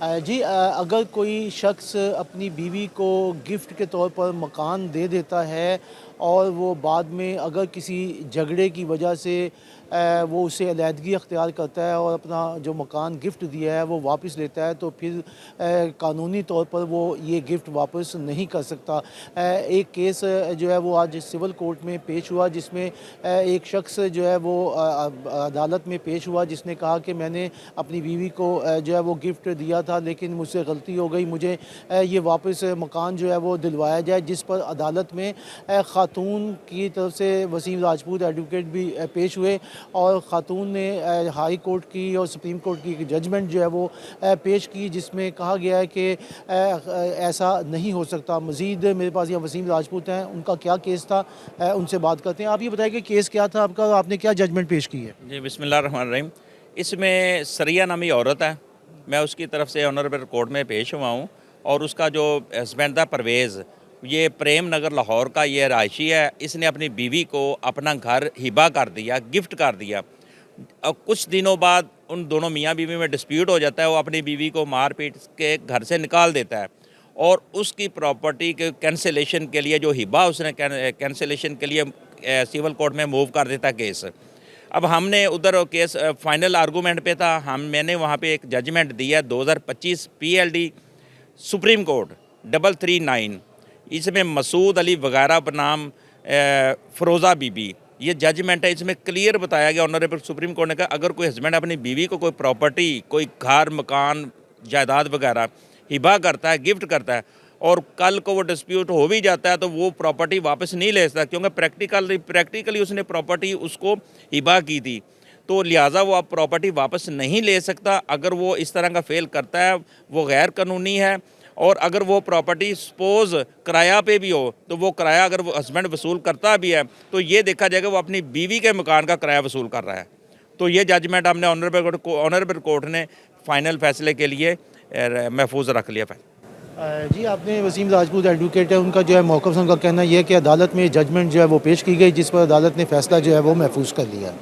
जी, अगर कोई शख्स अपनी बीवी को गिफ्ट के तौर पर मकान दे देता है और वो बाद में अगर किसी झगड़े की वजह से वो उससे अलहदगी अख्तियार करता है और अपना जो मकान गिफ्ट दिया है वो वापस लेता है, तो फिर कानूनी तौर पर वो ये गिफ्ट वापस नहीं कर सकता। एक केस जो है वो आज सिविल कोर्ट में पेश हुआ, जिसमें एक शख्स जो है वो अदालत में पेश हुआ, जिसने कहा कि मैंने अपनी बीवी को जो है वो गिफ्ट दिया था, लेकिन मुझसे गलती हो गई, मुझे ये वापस मकान जो है वो दिलवाया जाए। जिस पर अदालत में ख़ातून की तरफ से वसीम राजपूत एडवोकेट भी पेश हुए और ख़ातून ने हाई कोर्ट की और सुप्रीम कोर्ट की जजमेंट जो है वो पेश की, जिसमें कहा गया है कि ऐसा नहीं हो सकता। मज़ीद मेरे पास यहाँ वसीम राजपूत हैं, उनका क्या केस था, उनसे बात करते हैं। आप ये बताइए कि केस क्या था आपका और आपने क्या जजमेंट पेश की है? जी, बिस्मिल्लाहिर्रहमानिर्रहीम। इसमें सरिया नामी औरत है, मैं उसकी तरफ से ऑनरेबल कोर्ट में पेश हुआ हूँ और उसका जो हस्बैंड था परवेज़, ये प्रेम नगर लाहौर का ये रहायशी है। इसने अपनी बीवी को अपना घर हिबा कर दिया, गिफ्ट कर दिया। अब कुछ दिनों बाद उन दोनों मियाँ बीवी में डिस्प्यूट हो जाता है, वो अपनी बीवी को मार पीट के घर से निकाल देता है और उसकी प्रॉपर्टी के कैंसिलेशन के लिए जो हिबा उसने कैंसिलेशन के लिए सिविल कोर्ट में मूव कर देता केस। अब हमने उधर केस फाइनल आर्गूमेंट पे था, मैंने वहाँ पे एक जजमेंट दिया 2025 पीएलडी सुप्रीम कोर्ट 339। इसमें मसूद अली वगैरह बनाम फ़रोज़ा बीबी ये जजमेंट है। इसमें क्लियर बताया गया, ऑनरेबल सुप्रीम कोर्ट ने कहा अगर कोई हस्बैंड अपनी बीवी को कोई प्रॉपर्टी, कोई घर मकान जायदाद वगैरह हिबा करता है, गिफ्ट करता है और कल को वो डिस्प्यूट हो भी जाता है तो वो प्रॉपर्टी वापस नहीं ले सकता, क्योंकि प्रैक्टिकली उसने प्रॉपर्टी उसको हिबा की थी, तो लिहाजा वो अब प्रॉपर्टी वापस नहीं ले सकता। अगर वो इस तरह का फेल करता है वो गैर कानूनी है। और अगर वो प्रॉपर्टी सपोज़ किराया पे भी हो तो वो किराया अगर वो हस्बैंड वसूल करता भी है तो ये देखा जाएगा वो अपनी बीवी के मकान का किराया वसूल कर रहा है। तो ये जजमेंट हमने ऑनरेबल कोर्ट ने फाइनल फैसले के लिए महफूज रख लिया। जी, आपने वसीम राजपूत एडवोकेट है, उनका जो है मौक़िफ़ से उनका कहना ये है कि अदालत में जजमेंट जो है वो पेश की गई, जिस पर अदालत ने फ़ैसला जो है वो महफूज कर लिया।